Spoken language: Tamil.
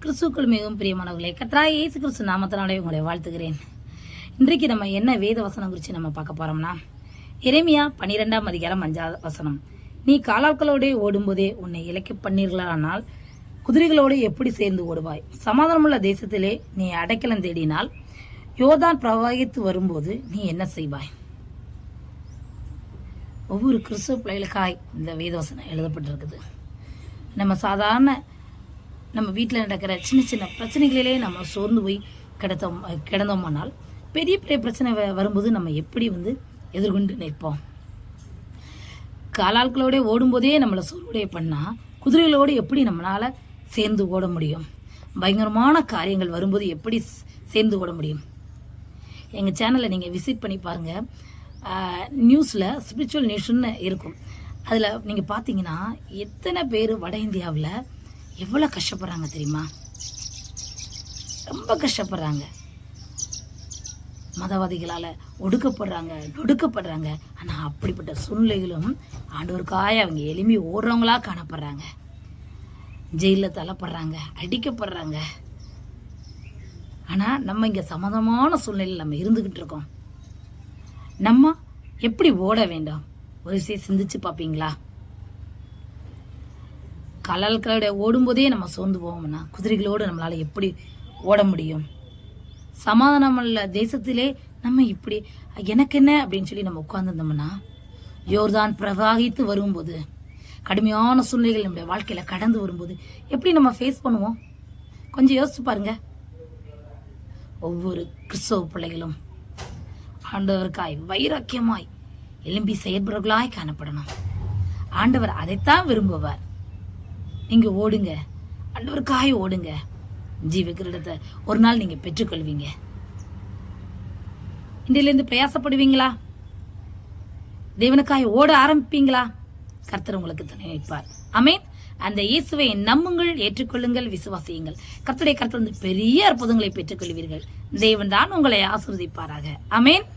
கிறிஸ்துக்குள் மிகவும் பிரியமானவர்களே, கர்த்தராகிய இயேசு கிறிஸ்து நாமத்தினாலே உங்களை வாழ்த்துகிறேன். இன்றைக்கு நம்ம என்ன வேத வசனம் குறித்து நம்ம பார்க்க போறோம்னா, எரேமியா 12ஆம் அதிகாரம் 5வது வசனம். நீ காலாட்களோடு ஓடும்போதே உன்னை இலக்கு பண்ணீர்களானால் குதிரைகளோடு எப்படி சேர்ந்து ஓடுவாய்? சமாதானமுள்ள தேசத்திலே நீ அடைக்கலம் தேடினால் யோர்தான் பிரவாகித்து வரும்போது நீ என்ன செய்வாய்? ஒவ்வொரு கிறிஸ்துவ பிள்ளைகளுக்காய் இந்த வேதவசனம் எழுதப்பட்டிருக்குது. நம்ம வீட்டில் நடக்கிற சின்ன சின்ன பிரச்சனைகளிலே நம்ம சோர்ந்து போய் கிடந்தோமானால் பெரிய பெரிய பிரச்சனை வரும்போது நம்ம எப்படி எதிர்கொண்டு நிற்போம்? காலாட்களோட ஓடும்போதே நம்மளை சோர்வுடைய பண்ணால் குதிரைகளோடு எப்படி நம்மளால் சேர்ந்து ஓட முடியும்? பயங்கரமான காரியங்கள் வரும்போது எப்படி சேர்ந்து ஓட முடியும்? எங்கள் சேனலை நீங்கள் விசிட் பண்ணி பாருங்கள். நியூஸில் ஸ்பிரிச்சுவல் நியூஸ்ன்னு இருக்கும். அதில் நீங்கள் பார்த்தீங்கன்னா எத்தனை பேர் வட இந்தியாவில் எவ்வளோ கஷ்டப்படுறாங்க தெரியுமா? ரொம்ப கஷ்டப்படுறாங்க. மதவாதிகளால் ஒடுக்கப்படுறாங்க, நொடுக்கப்படுறாங்க. ஆனால் அப்படிப்பட்ட சூழ்நிலைகளும் ஆண்டவருக்காக அவங்க எளிமை ஓடுறவங்களா காணப்படுறாங்க. ஜெயிலில் தள்ளப்படுறாங்க, அடிக்கப்படுறாங்க. ஆனால் நம்ம இங்கே சம்மதமான சூழ்நிலையில் நம்ம இருந்துக்கிட்டு இருக்கோம். நம்ம எப்படி ஓட வேண்டாம்? ஒரு சிந்திச்சு பார்ப்பீங்களா? காலாட்களோட ஓடும்போதே நம்ம சோர்ந்து போவோம்னா குதிரைகளோடு நம்மளால் எப்படி ஓட முடியும்? சமாதானமுள்ள தேசத்திலே நம்ம இப்படி எனக்கு என்ன அப்படின்னு சொல்லி நம்ம உட்கார்ந்துருந்தோம்னா யோர்தான் பிரவாகித்து வரும்போது, கடுமையான சூழ்நிலைகள் நம்முடைய வாழ்க்கையில் கடந்து வரும்போது எப்படி நம்ம ஃபேஸ் பண்ணுவோம்? கொஞ்சம் யோசிச்சு பாருங்க. ஒவ்வொரு கிறிஸ்தவ பிள்ளைகளும் ஆண்டவருக்காய் வைராக்கியமாய் எலும்பி செயற்பவர்களாய் காணப்படணும். ஆண்டவர் அதைத்தான் விரும்புவார். நீங்க ஓடுங்க, ஆண்டவருக்காய் ஓடுங்க. ஜீவகிரீடத்தை ஒரு நாள் நீங்க பெற்றுக்கொள்வீங்க. இன்றிலிருந்து பிரயாசப்படுவீங்களா? தேவனுக்காய் ஓட ஆரம்பிப்பீங்களா? கர்த்தர் உங்களுக்கு துணை வைப்பார். ஆமென். அந்த இயேசுவை நம்புங்கள், ஏற்றுக்கொள்ளுங்கள், விசுவாசியுங்கள். கர்த்தருடைய கருத்தில் பெரிய அற்புதங்களை பெற்றுக்கொள்வீர்கள். தேவன் தான் உங்களை ஆசீர்வதிப்பாராக. ஆமென்.